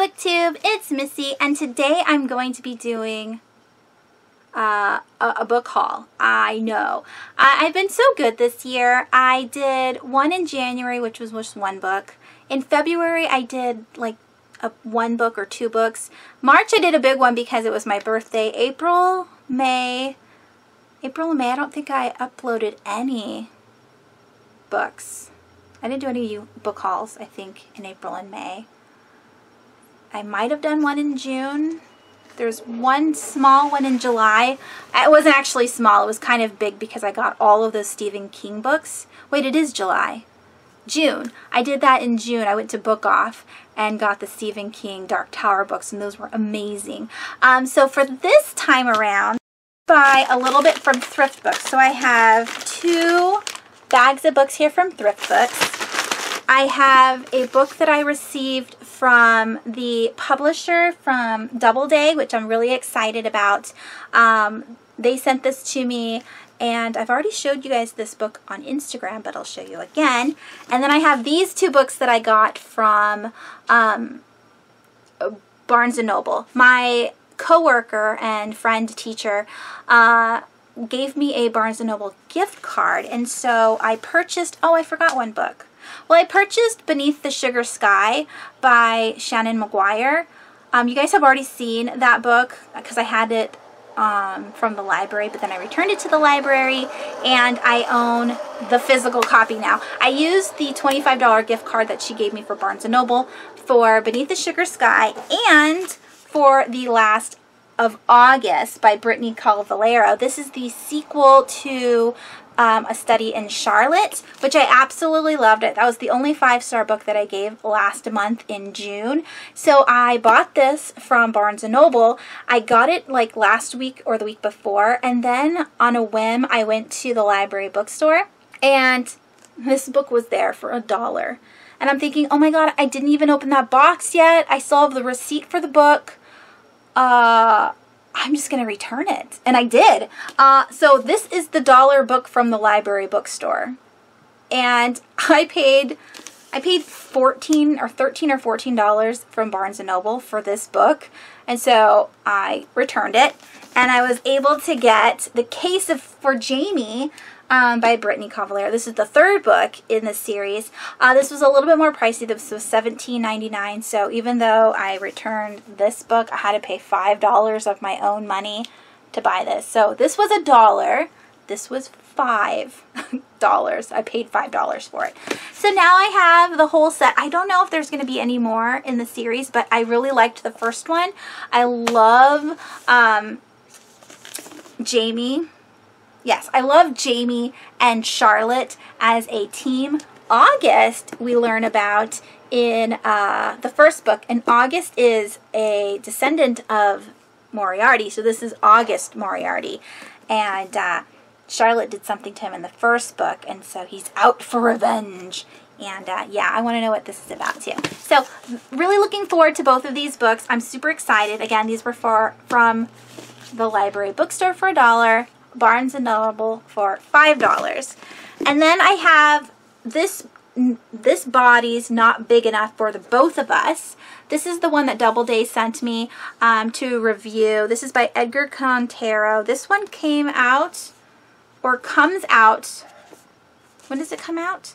Booktube, it's Missy, and today I'm going to be doing a book haul. I know. I've been so good this year. I did one in January, which was just one book. In February, I did like one book or two books. March, I did a big one because it was my birthday. April, May, I don't think I uploaded any books. I didn't do any book hauls, I think, in April and May. I might have done one in June. There's one small one in July. It wasn't actually small. It was kind of big because I got all of those Stephen King books. Wait, it is July. June. I did that in June. I went to Book Off and got the Stephen King Dark Tower books, and those were amazing. So for this time around, buy a little bit from ThriftBooks. So I have 2 bags of books here from ThriftBooks. I have a book that I received from the publisher from Doubleday, which I'm really excited about. They sent this to me, and I've already showed you guys this book on Instagram, but I'll show you again. And then I have these 2 books that I got from Barnes & Noble. My coworker and friend teacher gave me a Barnes & Noble gift card, and so I purchased, oh, I forgot one book. Well, I purchased Beneath the Sugar Sky by Shannon McGuire. You guys have already seen that book because I had it from the library, but then I returned it to the library, and I own the physical copy now. I used the $25 gift card that she gave me for Barnes & Noble for Beneath the Sugar Sky and for The Last of August by Brittany Calvalero. This is the sequel to A Study in Charlotte, which I absolutely loved it. That was the only 5-star book that I gave last month in June. So I bought this from Barnes & Noble. I got it like last week or the week before, and then on a whim I went to the library bookstore, and this book was there for $1. And I'm thinking, oh my god, I didn't even open that box yet. I still have the receipt for the book. I'm just going to return it. And I did. So this is the $1 book from the library bookstore. And I paid $13 or $14 from Barnes & Noble for this book. And so I returned it. And I was able to get The Case for Jamie by Brittany Calvalero. This is the 3rd book in the series. This was a little bit more pricey. This was $17.99. So even though I returned this book, I had to pay $5 of my own money to buy this. So this was $1. This was $5. I paid $5 for it. So now I have the whole set. I don't know if there's going to be any more in the series, but I really liked the first one. I love Jamie. Yes, I love Jamie and Charlotte as a team. August, we learn about in the first book, and August is a descendant of Moriarty, so this is August Moriarty, and Charlotte did something to him in the first book, and so he's out for revenge. And yeah, I want to know what this is about too. So really looking forward to both of these books. I'm super excited. Again, these were from the library bookstore for $1. Barnes & Noble for $5. And then I have this body's not big enough for the both of us. This is the one that Doubleday sent me to review. This is by Edgar Cantero. This one came out, or comes out, when does it come out?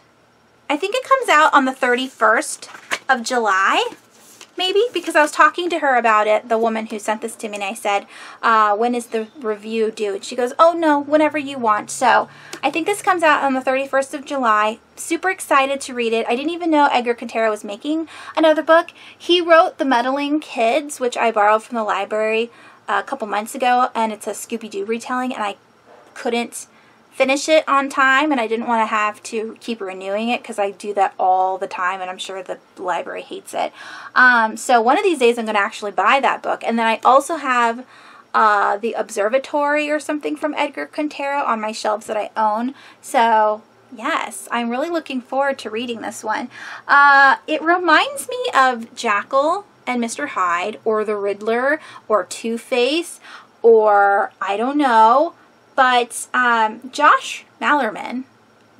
I think it comes out on the 31st of July. Maybe, because I was talking to her about it, the woman who sent this to me, and I said, when is the review due? And she goes, oh no, whenever you want. So I think this comes out on the 31st of July. Super excited to read it. I didn't even know Edgar Cantero was making another book. He wrote The Meddling Kids, which I borrowed from the library a couple months ago, and it's a Scooby-Doo retelling, and I couldn't finish it on time, and I didn't want to have to keep renewing it because I do that all the time, and I'm sure the library hates it. So one of these days I'm going to actually buy that book. And then I also have The Observatory or something from Edgar Cantero on my shelves that I own. So yes, I'm really looking forward to reading this one. It reminds me of Jekyll and Mr. Hyde, or the Riddler, or Two-Face, or I don't know. But Josh Malerman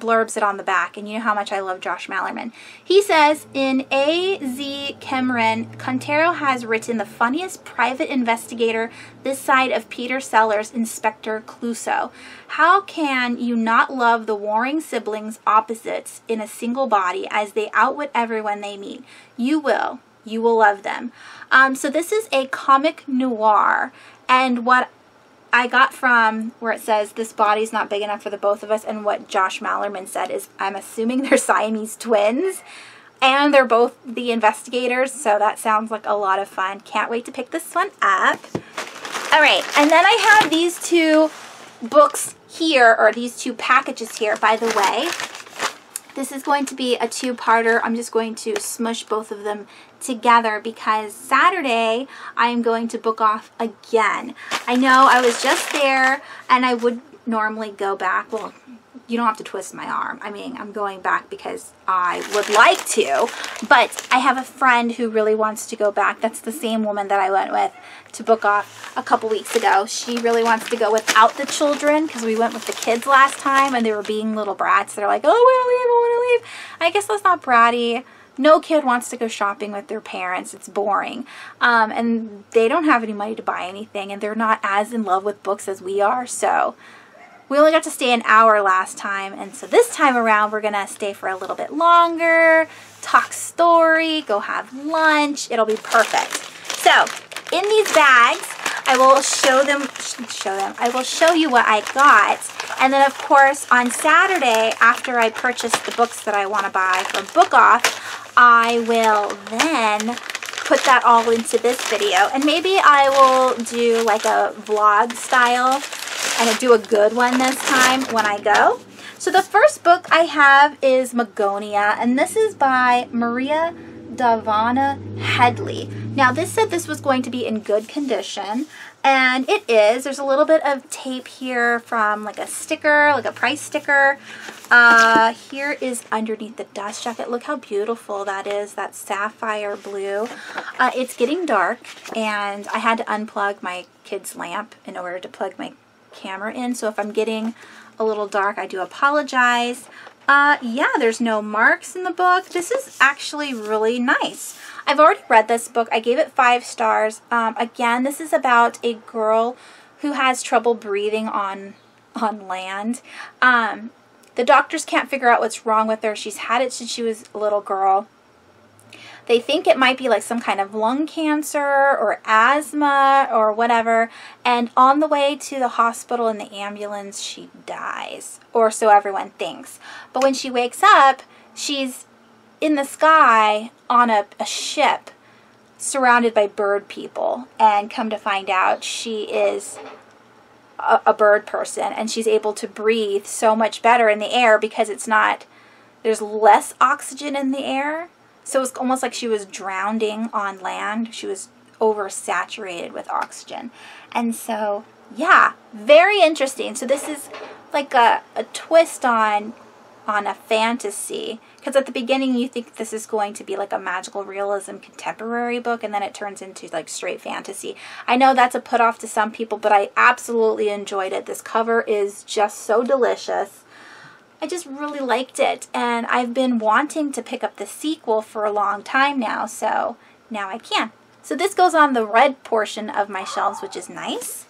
blurbs it on the back, and you know how much I love Josh Malerman. He says, in A.Z. Cameron, Contero has written the funniest private investigator this side of Peter Sellers' Inspector Clouseau. How can you not love the warring siblings opposites in a single body as they outwit everyone they meet? You will. You will love them. So this is a comic noir, and what I got from where it says this body's not big enough for the both of us, and what Josh Malerman said is, I'm assuming they're Siamese twins and they're both the investigators, so that sounds like a lot of fun. Can't wait to pick this one up. All right, and then I have these two books here, or these two packages here, by the way. This is going to be a two-parter. I'm just going to smush both of them together because Saturday I am going to book off again. I know I was just there and I would normally go back. Well, you don't have to twist my arm. I mean, I'm going back because I would like to, but I have a friend who really wants to go back. That's the same woman that I went with to book off a couple weeks ago. She really wants to go without the children because we went with the kids last time and they were being little brats. They're like, oh, I want to leave. I guess that's not bratty. No kid wants to go shopping with their parents. It's boring. And they don't have any money to buy anything, and they're not as in love with books as we are, so we only got to stay an hour last time, and so this time around we're gonna stay for a little bit longer, talk story, go have lunch. It'll be perfect. So in these bags, I will I will show you what I got, and then of course on Saturday after I purchase the books that I want to buy for book off, I will then put that all into this video, and maybe I will do like a vlog style and do a good one this time when I go. So the first book I have is Magonia, and this is by Maria Davana Headley. Now this said this was going to be in good condition, and it is. There's a little bit of tape here from like a sticker, like a price sticker. Here is underneath the dust jacket. Look how beautiful that is, that sapphire blue. It's getting dark, and I had to unplug my kid's lamp in order to plug my camera in, so if I'm getting a little dark, I do apologize. Yeah, there's no marks in the book. This is actually really nice. I've already read this book. I gave it 5 stars. Again, this is about a girl who has trouble breathing on land. The doctors can't figure out what's wrong with her. She's had it since she was a little girl. They think it might be like some kind of lung cancer or asthma or whatever, and on the way to the hospital in the ambulance, she dies, or so everyone thinks. But when she wakes up, she's in the sky on a ship surrounded by bird people, and come to find out she is a bird person, and she's able to breathe so much better in the air because there's less oxygen in the air. So it's almost like she was drowning on land. She was oversaturated with oxygen. And so, yeah, very interesting. So this is like a twist on a fantasy. Because at the beginning you think this is going to be like a magical realism contemporary book, and then it turns into like straight fantasy. I know that's a put off to some people, but I absolutely enjoyed it. This cover is just so delicious. I just really liked it, and I've been wanting to pick up the sequel for a long time now, so now I can. So this goes on the red portion of my shelves, which is nice.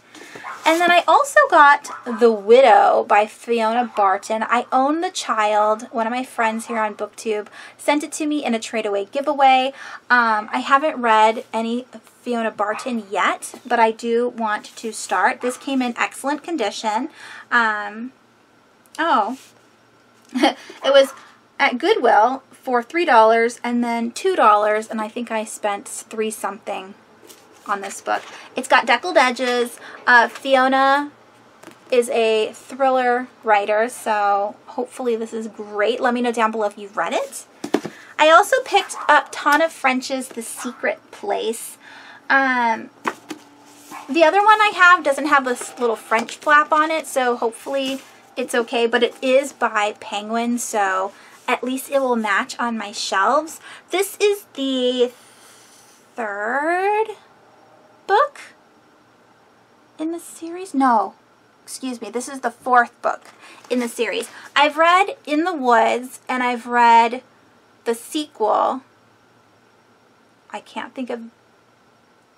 And then I also got The Widow by Fiona Barton. I own The Child. One of my friends here on BookTube sent it to me in a Tradeaway giveaway. I haven't read any Fiona Barton yet, but I do want to start. This came in excellent condition. It was at Goodwill for $3 and then $2, and I think I spent $3 something on this book. It's got deckled edges. Fiona is a thriller writer, so hopefully this is great. Let me know down below if you've read it. I also picked up Tana French's The Secret Place. The other one I have doesn't have this little French flap on it, so hopefully it's okay, but it is by Penguin, so at least it will match on my shelves. This is the 3rd book in the series? No, excuse me, this is the 4th book in the series. I've read In the Woods, and I've read the sequel. I can't think of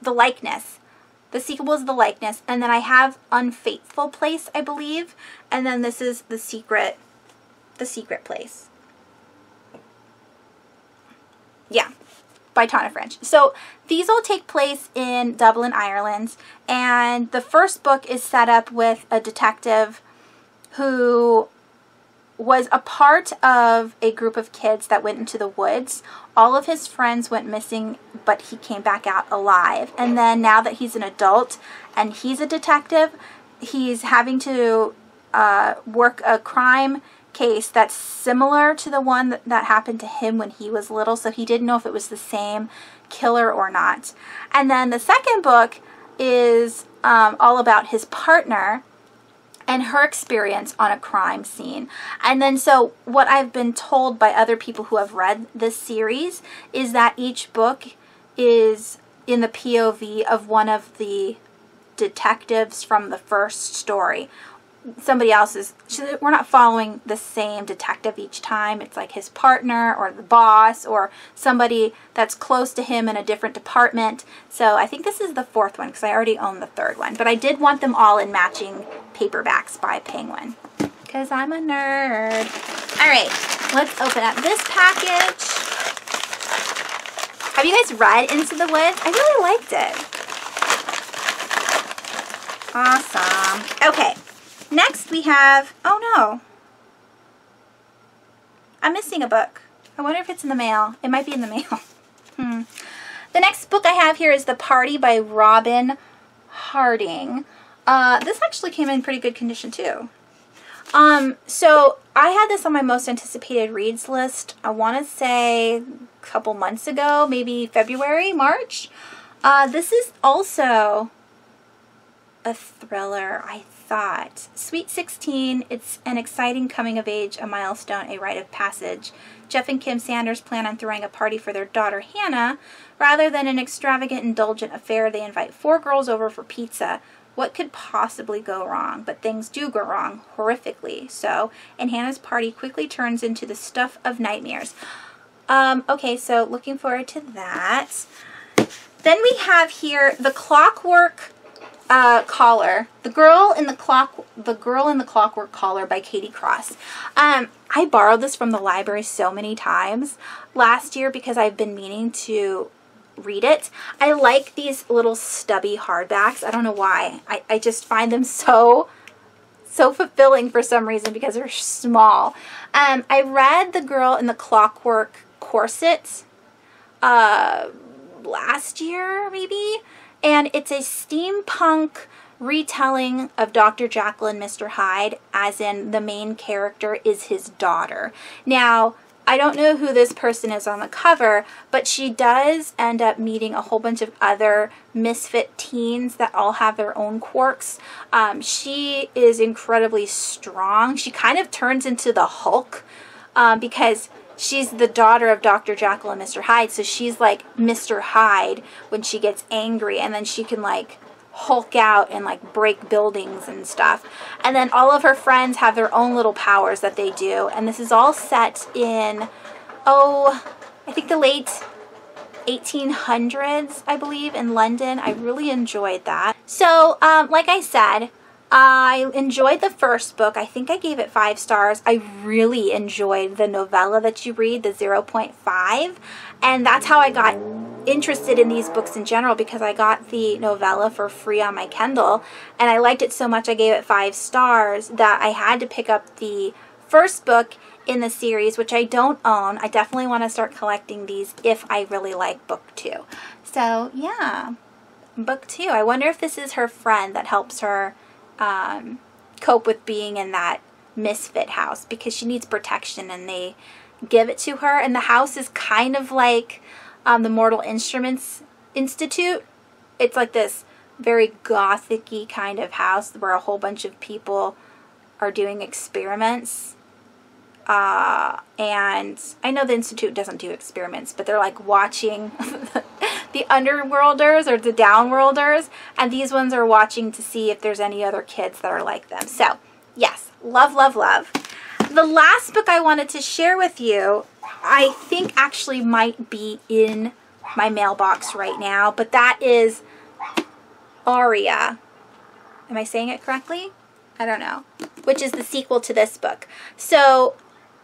The Likeness. The sequel is The Likeness, and then I have Unfaithful Place, I believe, and then this is The Secret Place. Yeah, by Tana French. So these all take place in Dublin, Ireland, and the first book is set up with a detective who was a part of a group of kids that went into the woods. All of his friends went missing, but he came back out alive. And then now that he's an adult and he's a detective, he's having to work a crime case that's similar to the one that happened to him when he was little, so he didn't know if it was the same killer or not. And then the second book is all about his partner and her experience on a crime scene. And then so what I've been told by other people who have read this series is that each book is in the POV of one of the detectives from the first story. Somebody else's, we're not following the same detective each time. It's like his partner or the boss or somebody that's close to him in a different department. So I think this is the 4th one because I already own the 3rd one. But I did want them all in matching paperbacks by Penguin because I'm a nerd. All right, let's open up this package. Have you guys read Into the Woods? I really liked it. Awesome. Okay. Next we have, oh no, I'm missing a book. I wonder if it's in the mail. It might be in the mail. The next book I have here is The Party by Robin Harding. This actually came in pretty good condition too. So I had this on my most anticipated reads list, I want to say a couple months ago, maybe February, March. This is also a thriller, I thought. Sweet 16, it's an exciting coming of age, a milestone, a rite of passage. Jeff and Kim Sanders plan on throwing a party for their daughter Hannah. Rather than an extravagant, indulgent affair, they invite 4 girls over for pizza. What could possibly go wrong? But things do go wrong, horrifically so, and Hannah's party quickly turns into the stuff of nightmares. Okay, so looking forward to that. Then we have here The Clockwork Collar, the girl in the Clockwork Collar by Katie Cross. I borrowed this from the library so many times last year because I've been meaning to read it. I like these little stubby hardbacks. I don't know why. I just find them so fulfilling for some reason because they're small. I read The Girl in the Clockwork Corset last year maybe. And it's a steampunk retelling of Dr. Jekyll and Mr. Hyde, as in the main character is his daughter. Now, I don't know who this person is on the cover, but she does end up meeting a whole bunch of other misfit teens that all have their own quirks. She is incredibly strong. She kind of turns into the Hulk because she's the daughter of Dr. Jekyll and Mr. Hyde, so she's like Mr. Hyde when she gets angry, and then she can like Hulk out and like break buildings and stuff. And then all of her friends have their own little powers that they do, and this is all set in, I think the late 1800s, I believe, in London. I really enjoyed that. So, like I said, I enjoyed the first book. I think I gave it 5 stars. I really enjoyed the novella that you read, the 0.5. And that's how I got interested in these books in general, because I got the novella for free on my Kindle. And I liked it so much I gave it 5 stars that I had to pick up the first book in the series, which I don't own. I definitely want to start collecting these if I really like book 2. So, yeah. Book 2. I wonder if this is her friend that helps her cope with being in that misfit house, because she needs protection and they give it to her. And the house is kind of like the Mortal Instruments Institute. It's like this very gothic-y kind of house where a whole bunch of people are doing experiments. And I know the Institute doesn't do experiments, but they're like watching the underworlders or the downworlders, and these ones are watching to see if there's any other kids that are like them. So yes, love, love, love. The last book I wanted to share with you, I think actually might be in my mailbox right now, but that is Aria. Am I saying it correctly? I don't know. Which is the sequel to this book. So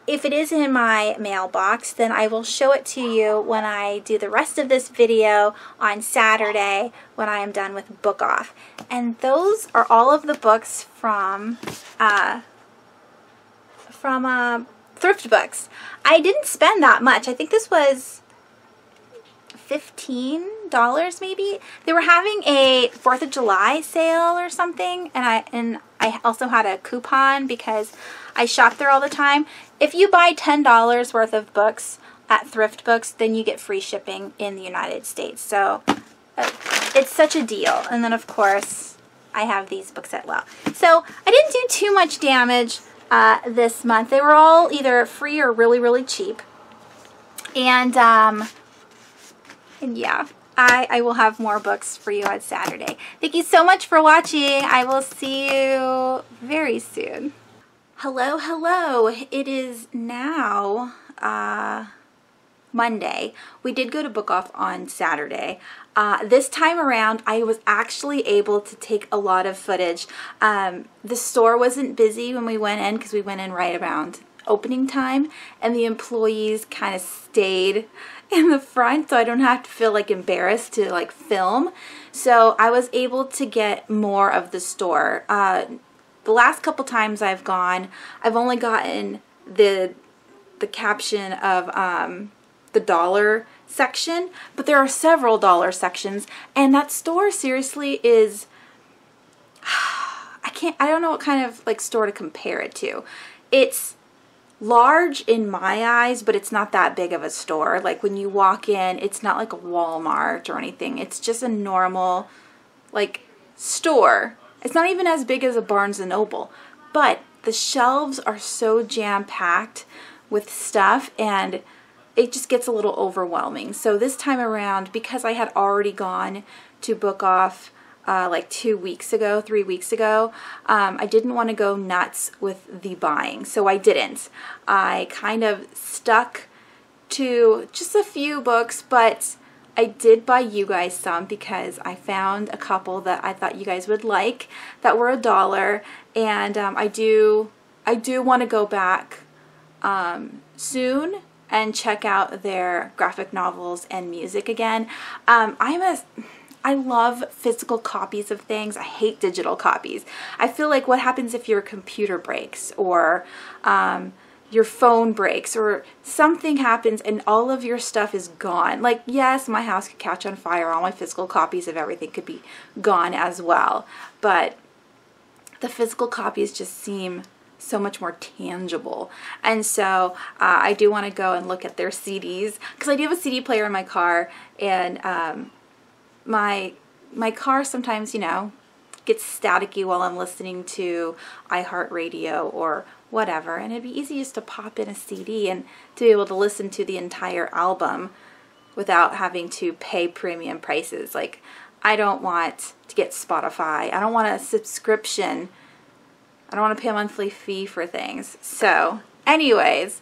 if it is in my mailbox, then I will show it to you when I do the rest of this video on Saturday when I am done with Book Off. And those are all of the books from ThriftBooks. I didn't spend that much. I think this was $15 maybe. They were having a 4th of July sale or something, and I also had a coupon because I shop there all the time. If you buy $10 worth of books at ThriftBooks, then you get free shipping in the United States. So it's such a deal. And then of course I have these books as well. So I didn't do too much damage this month. They were all either free or really, really cheap. And yeah, I will have more books for you on Saturday. Thank you so much for watching. I will see you very soon. Hello, hello. It is now Monday. We did go to Book Off on Saturday. This time around, I was actually able to take a lot of footage. The store wasn't busy when we went in because we went in right around opening time, and the employees kind of stayed in the front so I don't have to feel like embarrassed to like film. So I was able to get more of the store. The last couple times I've gone, I've only gotten the caption of the dollar section, but there are several dollar sections, and that store seriously is, I don't know what kind of like store to compare it to. It's large in my eyes, but it's not that big of a store. Like when you walk in, it's not like a Walmart or anything. It's just a normal like store. It's not even as big as a Barnes & Noble, but the shelves are so jam-packed with stuff, and it just gets a little overwhelming. So this time around, because I had already gone to Book Off like 3 weeks ago, I didn't want to go nuts with the buying, so I didn't. I kind of stuck to just a few books, but I did buy you guys some because I found a couple that I thought you guys would like that were $1, and I do want to go back soon and check out their graphic novels and music again. I love physical copies of things. I hate digital copies. I feel like what happens if your computer breaks or your phone breaks or something happens and all of your stuff is gone. Like, yes, my house could catch on fire. All my physical copies of everything could be gone as well. But the physical copies just seem so much more tangible. And so I do want to go and look at their CDs because I do have a CD player in my car, and my car sometimes, you know, gets staticky while I'm listening to iHeartRadio or whatever, and it'd be easy just to pop in a CD and to be able to listen to the entire album without having to pay premium prices. Like, I don't want to get Spotify. I don't want a subscription. I don't want to pay a monthly fee for things. So, anyways,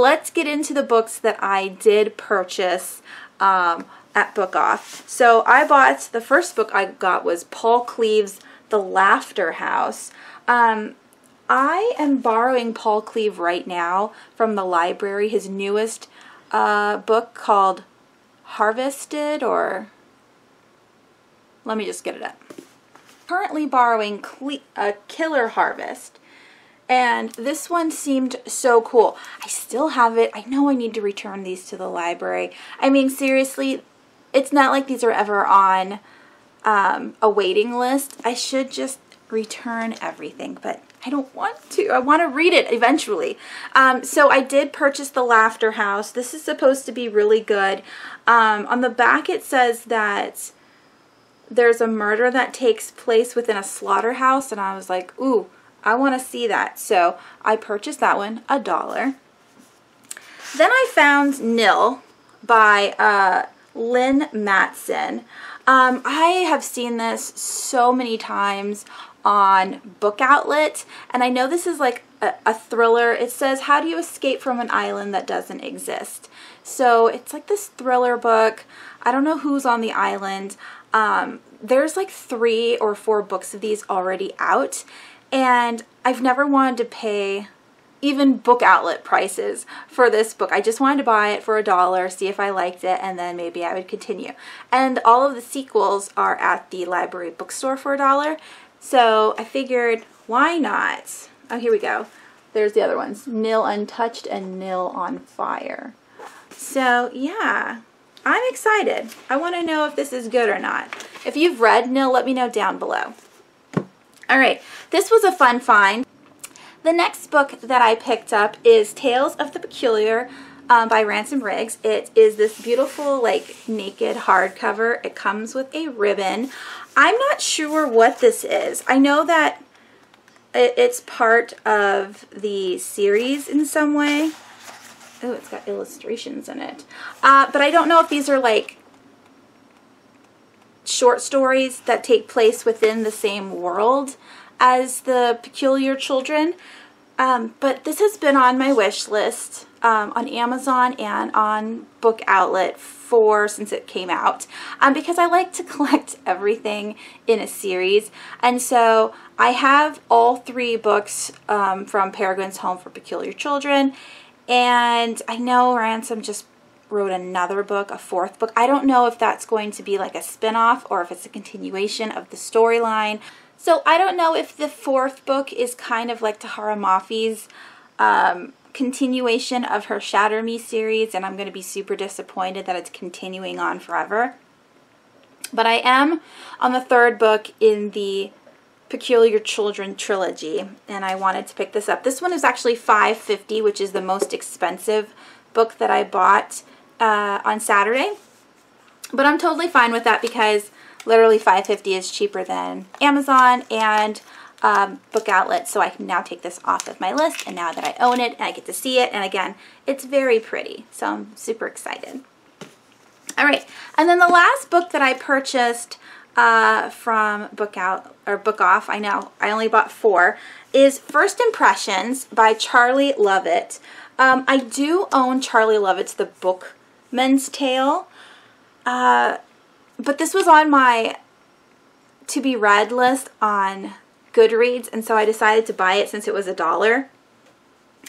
let's get into the books that I did purchase at Book Off. So I bought, the first book I got was Paul Cleave's The Laughter House. I am borrowing Paul Cleave right now from the library, his newest book called Harvested, or let me just get it up. Currently borrowing Killer Harvest, and this one seemed so cool. I still have it. I know I need to return these to the library. I mean, seriously, it's not like these are ever on a waiting list. I should just return everything, but I don't want to. I want to read it eventually. So I did purchase The Laughter House. This is supposed to be really good. On the back it says that there's a murder that takes place within a slaughterhouse, and I was like, ooh, I want to see that. So I purchased that one, $1. Then I found Nil by Lynn Matson. I have seen this so many times on Book Outlet, and I know this is like a thriller. It says, how do you escape from an island that doesn't exist? So it's like this thriller book. I don't know who's on the island. There's like 3 or 4 books of these already out, and I've never wanted to pay even Book Outlet prices for this book. I just wanted to buy it for $1, see if I liked it, and then maybe I would continue. And all of the sequels are at the library bookstore for $1. So I figured, why not? Oh, here we go. There's the other ones. Nil Untouched and Nil on Fire. So yeah, I'm excited. I want to know if this is good or not. If you've read Nil, let me know down below. All right, this was a fun find. The next book that I picked up is Tales of the Peculiar by Ransom Riggs. It is this beautiful, like, naked hardcover. It comes with a ribbon. I'm not sure what this is. I know that it's part of the series in some way. Oh, it's got illustrations in it. But I don't know if these are like short stories that take place within the same world as the Peculiar Children. But this has been on my wish list on Amazon and on Book Outlet since it came out, because I like to collect everything in a series. And so I have all 3 books from Peregrine's Home for Peculiar Children, and I know Ransom just wrote another book, a 4th book. I don't know if that's going to be like a spin-off or if it's a continuation of the storyline. So I don't know if the 4th book is kind of like Tahara Mafi's continuation of her Shatter Me series, and I'm going to be super disappointed that it's continuing on forever. But I am on the 3rd book in the Peculiar Children trilogy, and I wanted to pick this up. This one is actually $5.50, which is the most expensive book that I bought on Saturday. But I'm totally fine with that because literally $5.50 is cheaper than Amazon and Book Outlet, so I can now take this off of my list, and now that I own it and I get to see it, and again, it's very pretty, so I'm super excited. All right, and then the last book that I purchased from Book Off, I know I only bought 4, is First Impressions by Charlie Lovett. I do own Charlie Lovett's The Bookman's Tale, but this was on my to be read list on Goodreads, and so I decided to buy it since it was $1.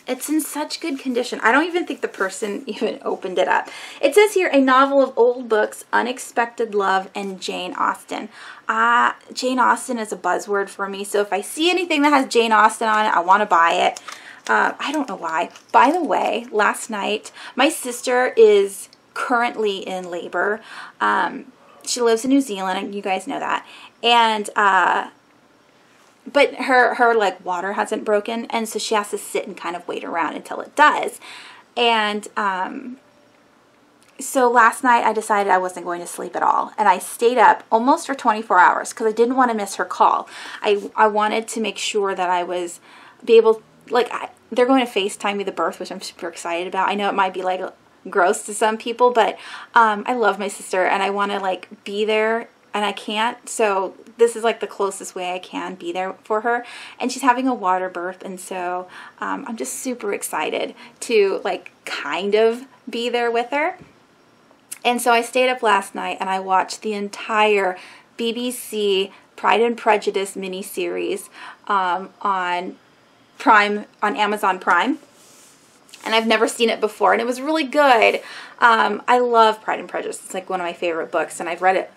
It's in such good condition. I don't even think the person even opened it up. It says here, a novel of old books, unexpected love, and Jane Austen. Jane Austen is a buzzword for me, so if I see anything that has Jane Austen on it, I want to buy it. I don't know why. By the way, last night, my sister is currently in labor. She lives in New Zealand, and you guys know that. And but her like water hasn't broken, and so she has to sit and kind of wait around until it does. And so last night I decided I wasn't going to sleep at all, and I stayed up almost for 24 hours because I didn't want to miss her call. I wanted to make sure that I was they're going to FaceTime me the birth, which I'm super excited about. I know it might be like gross to some people, but I love my sister and I want to like be there, and I can't. So this is like the closest way I can be there for her. And she's having a water birth, and so I'm just super excited to like kind of be there with her. And so I stayed up last night and I watched the entire BBC Pride and Prejudice miniseries on Amazon Prime. And I've never seen it before, and it was really good. I love Pride and Prejudice. It's like one of my favorite books, and I've read it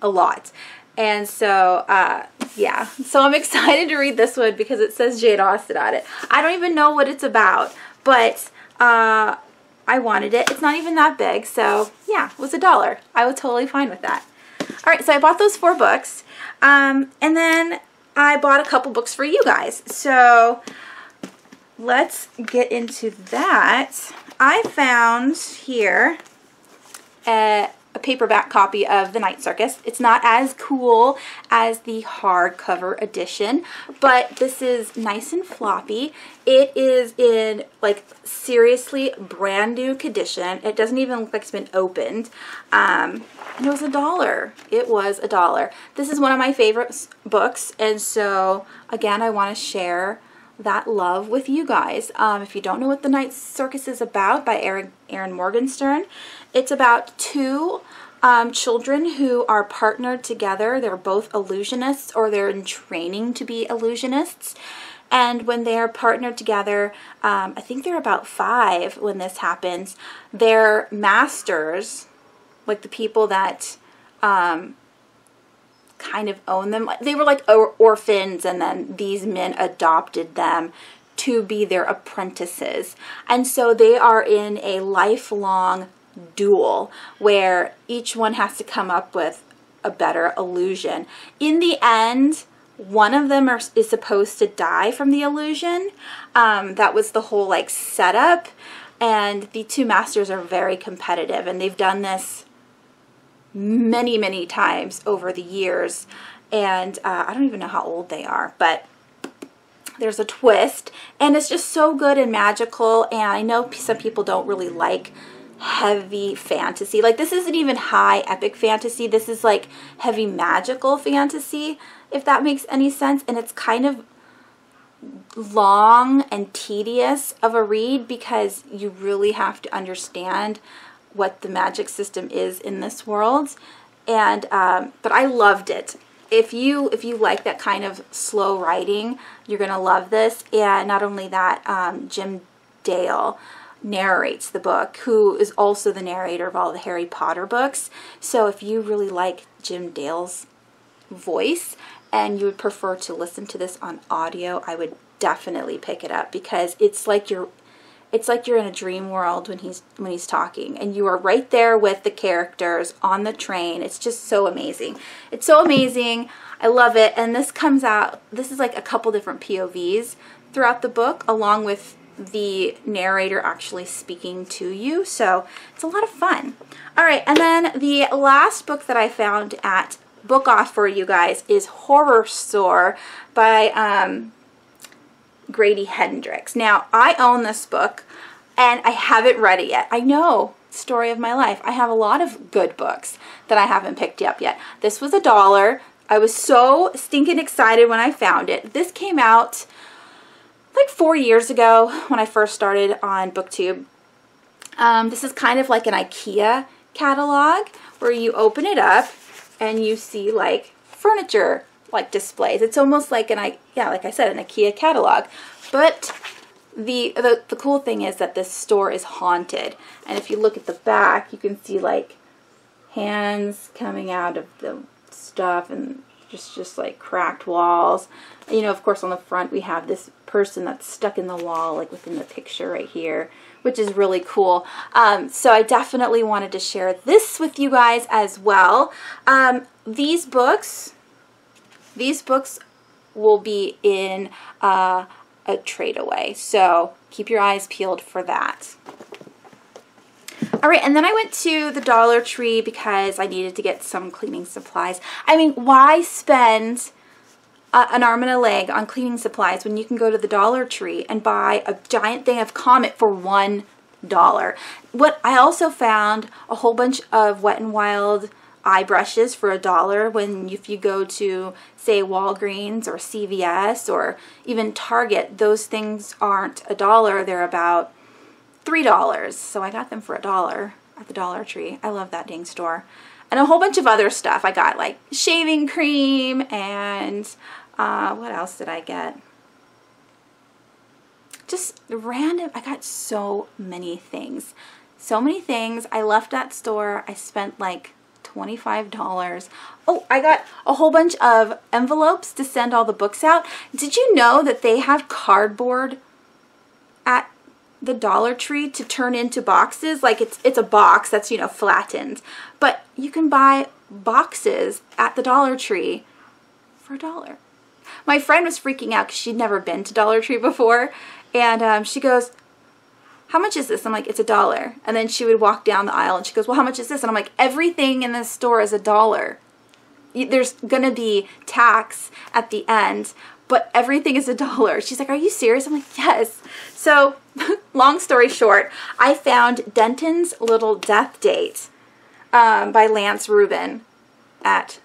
a lot. And so, yeah. So I'm excited to read this one because it says Jane Austen on it. I don't even know what it's about, but I wanted it. It's not even that big, so yeah, it was $1. I was totally fine with that. All right, so I bought those 4 books, and then I bought a couple books for you guys. So let's get into that. I found here a paperback copy of The Night Circus. It's not as cool as the hardcover edition, but this is nice and floppy. It is in like seriously brand new condition. It doesn't even look like it's been opened. And it was $1. It was $1. This is one of my favorite books, and so again, I want to share that love with you guys. If you don't know what The Night Circus is about, by Erin Morgenstern, it's about 2 children who are partnered together. They're both illusionists, or they're in training to be illusionists. And when they are partnered together, I think they're about 5 when this happens, their masters, like the people that kind of own them, they were like orphans, and then these men adopted them to be their apprentices. And so they are in a lifelong duel where each one has to come up with a better illusion. In the end, one of them is supposed to die from the illusion. That was the whole like setup. And the 2 masters are very competitive, and they've done this many times over the years. And I don't even know how old they are, but there's a twist, and it's just so good and magical. And I know some people don't really like heavy fantasy. Like, this isn't even high epic fantasy. This is like heavy magical fantasy, if that makes any sense. And it's kind of long and tedious of a read because you really have to understand what the magic system is in this world. And but I loved it. If you like that kind of slow writing, you're gonna love this. And not only that, Jim Dale narrates the book, who is also the narrator of all the Harry Potter books. So if you really like Jim Dale's voice and you would prefer to listen to this on audio, I would definitely pick it up, because it's like you're in a dream world when he's talking, and you are right there with the characters on the train. It's just so amazing. It's so amazing. I love it. And this comes out, this is like a couple different POVs throughout the book, along with the narrator actually speaking to you. So it's a lot of fun. All right, and then the last book that I found at Book Off for you guys is Horror Store by Grady Hendrix. Now, I own this book, and I haven't read it yet. I know, story of my life. I have a lot of good books that I haven't picked up yet. This was $1. I was so stinking excited when I found it. This came out like 4 years ago when I first started on BookTube. This is kind of like an IKEA catalog where you open it up and you see like furniture like displays. It's almost like like I said, an IKEA catalog. But the cool thing is that this store is haunted. And if you look at the back, you can see like hands coming out of the stuff, and just like cracked walls. You know, of course, on the front we have this person that's stuck in the wall, like within the picture right here, which is really cool. So I definitely wanted to share this with you guys as well. These books will be in a Tradeaway, so keep your eyes peeled for that. All right, and then I went to the Dollar Tree because I needed to get some cleaning supplies. I mean, why spend an arm and a leg on cleaning supplies when you can go to the Dollar Tree and buy a giant thing of Comet for $1? What I also found a whole bunch of Wet n Wild eye brushes for $1 when if you go to, say, Walgreens or CVS or even Target, those things aren't $1. They're about $3. So I got them for $1 at the Dollar Tree. I love that dang store. And a whole bunch of other stuff. I got like shaving cream and what else did I get? Just random. I got so many things. So many things. I left that store. I spent like $25. Oh, I got a whole bunch of envelopes to send all the books out. Did you know that they have cardboard at the Dollar Tree to turn into boxes? Like it's a box that's, you know, flattened. But you can buy boxes at the Dollar Tree for $1. My friend was freaking out because she'd never been to Dollar Tree before. And she goes, how much is this? I'm like, it's $1. And then she would walk down the aisle and she goes, well, how much is this? And I'm like, everything in this store is $1. There's going to be tax at the end, but everything is $1. She's like, are you serious? I'm like, yes. So long story short, I found Denton's Little Death Date by Lance Rubin at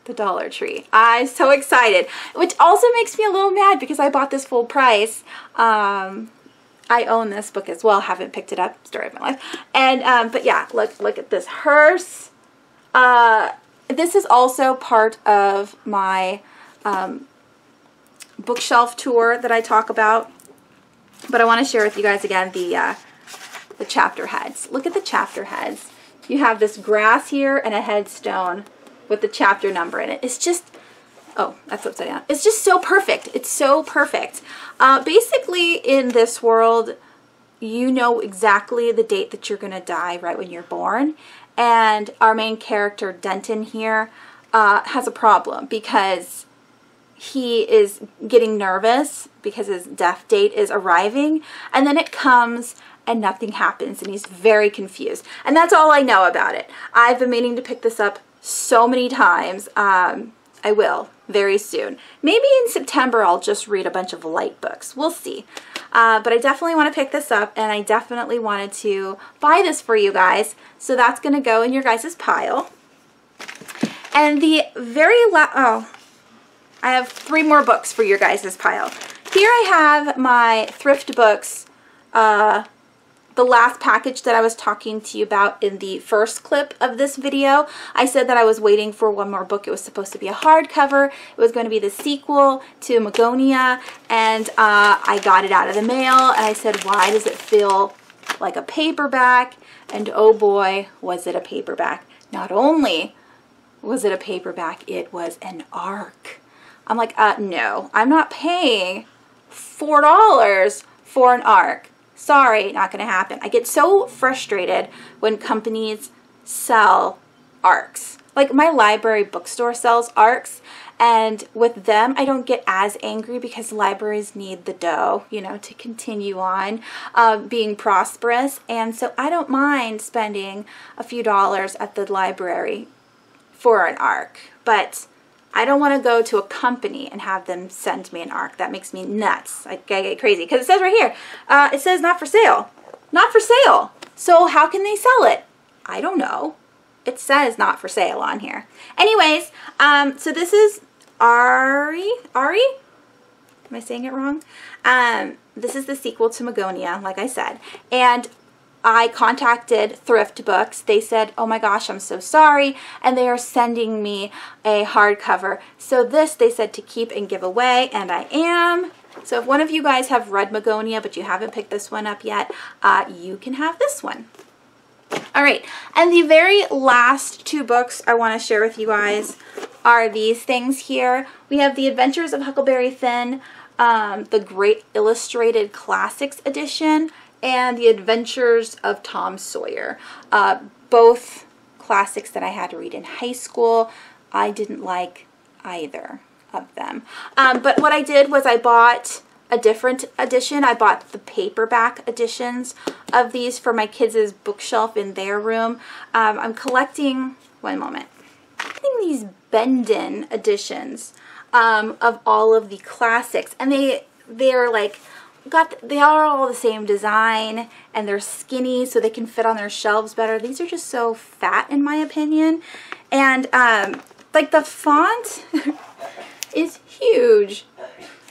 the Dollar Tree. I'm so excited, which also makes me a little mad because I bought this full price. I own this book as well. Haven't picked it up. Story of my life. And but yeah, look at this hearse. This is also part of my bookshelf tour that I talk about. But I want to share with you guys again the chapter heads. Look at the chapter heads. You have this grass here and a headstone with the chapter number in it. It's just, oh, that's upside down. It's just so perfect. It's so perfect. Basically, in this world, you know exactly the date that you're going to die right when you're born. And our main character, Denton here, has a problem because he is getting nervous because his death date is arriving. And then it comes and nothing happens and he's very confused. And that's all I know about it. I've been meaning to pick this up so many times. I will very soon. Maybe in September I'll just read a bunch of light books. We'll see. But I definitely want to pick this up and I definitely wanted to buy this for you guys. So that's going to go in your guys' pile. And the very I have 3 more books for your guys' pile. Here I have my ThriftBooks, the last package that I was talking to you about in the first clip of this video. I said that I was waiting for one more book. It was supposed to be a hardcover. It was going to be the sequel to Magonia, and I got it out of the mail, and I said, why does it feel like a paperback? And oh boy, was it a paperback. Not only was it a paperback, it was an ARC. I'm like, no, I'm not paying $4 for an ARC. Sorry, not going to happen. I get so frustrated when companies sell ARCs. Like my library bookstore sells ARCs, and with them I don't get as angry because libraries need the dough, you know, to continue on being prosperous. And so I don't mind spending a few dollars at the library for an ARC. But I don't want to go to a company and have them send me an ARC. That makes me nuts. I get crazy. Because it says right here, it says not for sale. Not for sale. So how can they sell it? I don't know. It says not for sale on here. Anyways, so this is Ari? Am I saying it wrong? This is the sequel to Magonia, like I said. And I contacted ThriftBooks. They said, oh my gosh, I'm so sorry. And they are sending me a hardcover. So this, they said to keep and give away, and I am. So if one of you guys have read Magonia, but you haven't picked this one up yet, you can have this one. All right, and the very last 2 books I want to share with you guys are these things here. We have The Adventures of Huckleberry Finn, the Great Illustrated Classics Edition, and The Adventures of Tom Sawyer. Both classics that I had to read in high school. I didn't like either of them. But what I did was I bought a different edition. I bought the paperback editions of these for my kids' bookshelf in their room. I'm collecting, one moment, I'm collecting these Bendon editions of all of the classics. And they're like they are all the same design, and they're skinny so they can fit on their shelves better. These are just so fat in my opinion. And like the font is huge.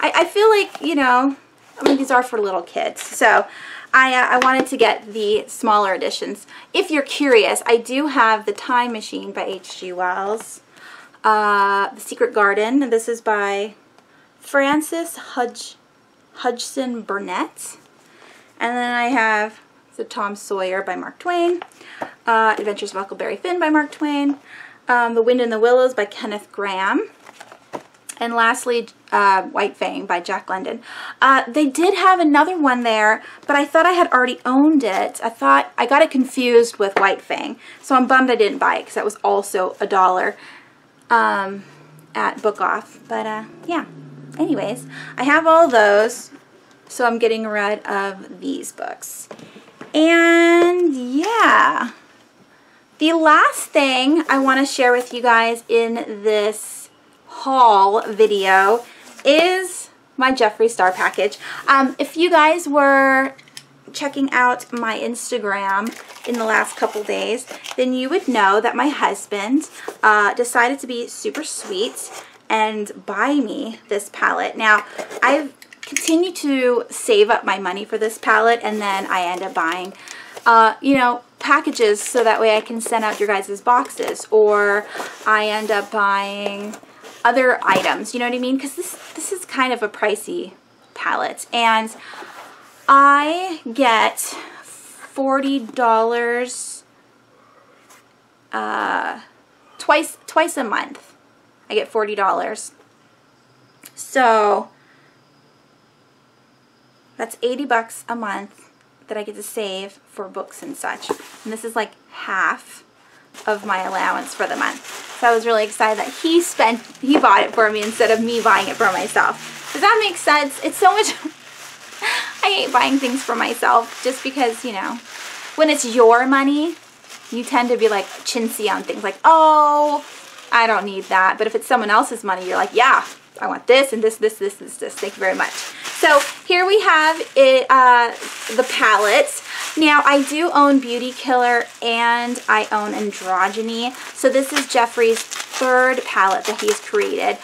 I feel like, you know, I mean, these are for little kids. So I wanted to get the smaller editions. If you're curious, I do have The Time Machine by H.G. Wells. The Secret Garden, and this is by Frances Hodgson Burnett. And then I have The Tom Sawyer by Mark Twain. Adventures of Huckleberry Finn by Mark Twain. The Wind in the Willows by Kenneth Grahame. And lastly, White Fang by Jack London. They did have another one there, but I thought I had already owned it. I got it confused with White Fang. So I'm bummed I didn't buy it because that was also $1 at Book Off. But yeah, anyways, I have all those, so I'm getting rid of these books. And yeah, the last thing I want to share with you guys in this haul video is my Jeffree Star package. If you guys were checking out my Instagram in the last couple days, then you would know that my husband decided to be super sweet and buy me this palette. Now, I've continued to save up my money for this palette, and then I end up buying, you know, packages so that way I can send out your guys' boxes, or I end up buying other items, you know what I mean? Because this is kind of a pricey palette, and I get $40 twice a month. I get $40. So that's $80 a month that I get to save for books and such. And this is like half of my allowance for the month. So I was really excited that he bought it for me instead of me buying it for myself. Does that make sense? It's so much I hate buying things for myself just because, you know, when it's your money, you tend to be like chintzy on things like, oh, I don't need that. But if it's someone else's money, you're like, yeah, I want this and this. Thank you very much. So here we have it, the palettes. Now, I do own Beauty Killer and I own Androgyny. So this is Jeffree's third palette that he's created.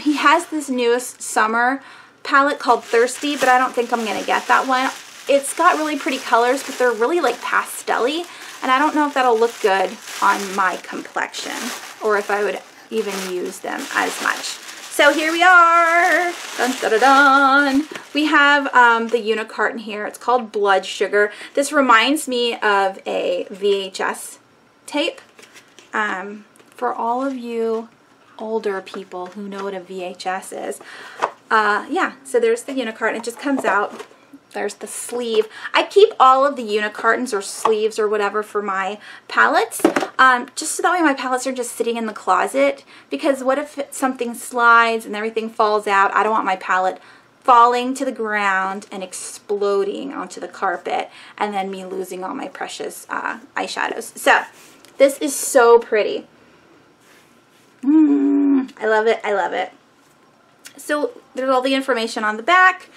He has this newest summer palette called Thirsty, but I don't think I'm going to get that one. It's got really pretty colors, but they're really like pastel-y, and I don't know if that'll look good on my complexion or if I would even use them as much. So here we are. Dun, dun, dun, dun. We have the Unicarton here. It's called Blood Sugar. This reminds me of a VHS tape. For all of you older people who know what a VHS is, yeah, so there's the Unicarton. It just comes out. There's the sleeve. I keep all of the Unicartons or sleeves or whatever for my palettes, just so that way my palettes are just sitting in the closet, because what if something slides and everything falls out? I don't want my palette falling to the ground and exploding onto the carpet and then me losing all my precious eyeshadows. So this is so pretty. I love it. I love it. So there's all the information on the back.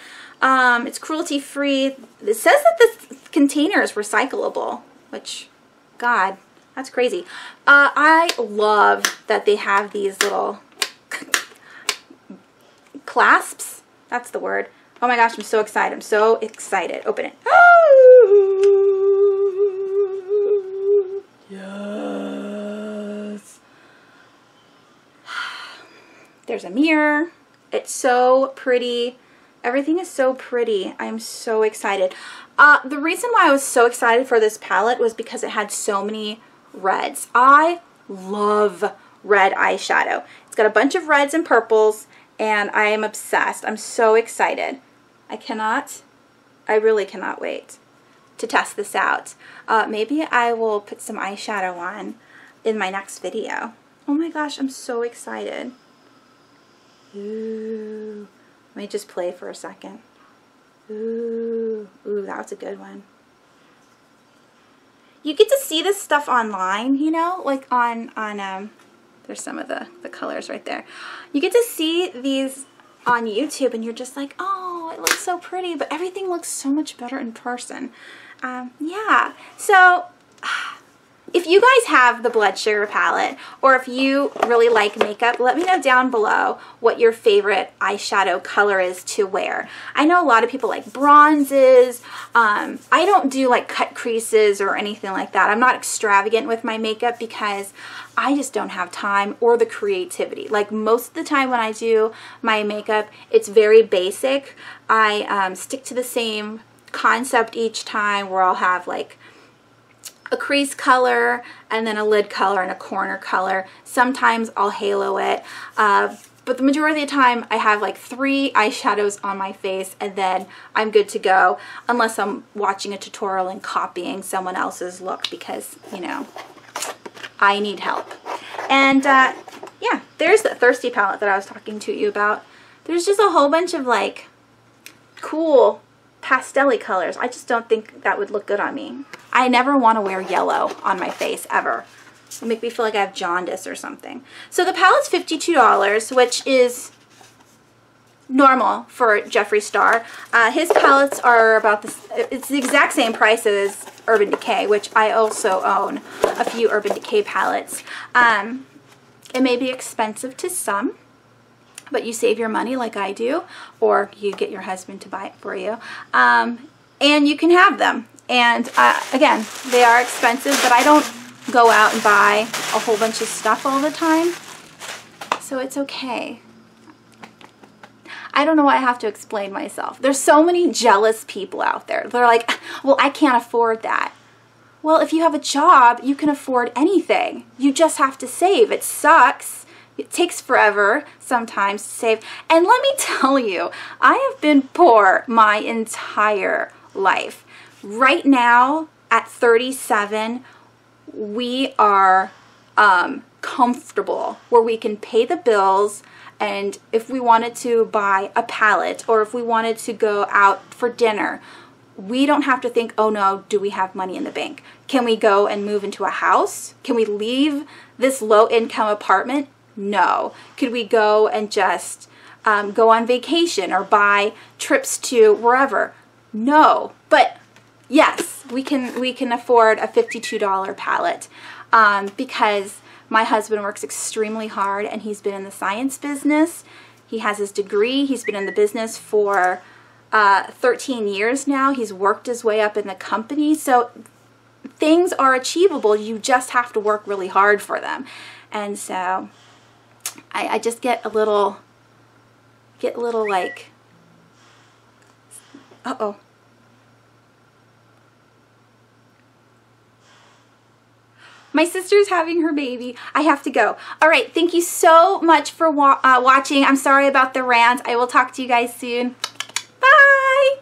It's cruelty free. It says that this container is recyclable, which, God, that's crazy. I love that they have these little clasps. That's the word. Oh my gosh, I'm so excited. I'm so excited. Open it. Yes. There's a mirror. It's so pretty. Everything is so pretty. I'm so excited. The reason why I was so excited for this palette was because it had so many reds. I love red eyeshadow. It's got a bunch of reds and purples, and I am obsessed. I'm so excited. I really cannot wait to test this out. Maybe I will put some eyeshadow on in my next video. Oh my gosh, I'm so excited. Ooh. Let me just play for a second. Ooh, that was a good one. You get to see this stuff online, you know, like on there's some of the colors right there. You get to see these on YouTube and you're just like, oh, looks so pretty, but everything looks so much better in person. Yeah, so if you guys have the Blood Sugar palette, or if you really like makeup, let me know down below what your favorite eyeshadow color is to wear. I know a lot of people like bronzes. I don't do like cut creases or anything like that. I'm not extravagant with my makeup because I just don't have time or the creativity. Like most of the time when I do my makeup, it's very basic. I stick to the same concept each time, where I'll have like a crease color and then a lid color and a corner color. Sometimes I'll halo it, but the majority of the time I have like 3 eyeshadows on my face and then I'm good to go, unless I'm watching a tutorial and copying someone else's look because, you know, I need help. And yeah, there's the Thirsty palette that I was talking to you about. There's just a whole bunch of like cool pastel-y colors. I just don't think that would look good on me. I never want to wear yellow on my face, ever. It'll make me feel like I have jaundice or something. So the palette's $52, which is normal for Jeffree Star. His palettes are about this, it's the exact same price as Urban Decay, which I also own a few Urban Decay palettes. It may be expensive to some, but you save your money like I do, or you get your husband to buy it for you, and you can have them. And again, they are expensive, but I don't go out and buy a whole bunch of stuff all the time, so it's okay. I don't know why I have to explain myself. There's so many jealous people out there. They're like, well, I can't afford that. Well, if you have a job, you can afford anything. You just have to save. It sucks. It takes forever sometimes to save. And let me tell you, I have been poor my entire life. Right now, at 37, we are comfortable where we can pay the bills, and if we wanted to buy a palette or if we wanted to go out for dinner, we don't have to think, oh no, do we have money in the bank? Can we go and move into a house? Can we leave this low-income apartment? No. Could we go and just go on vacation or buy trips to wherever? No. But yes, we can afford a $52 palette because my husband works extremely hard, and he's been in the science business. He has his degree. He's been in the business for 13 years now. He's worked his way up in the company. So things are achievable. You just have to work really hard for them. And so I just get a little like, uh-oh. My sister's having her baby. I have to go. All right, thank you so much for watching. I'm sorry about the rant. I will talk to you guys soon.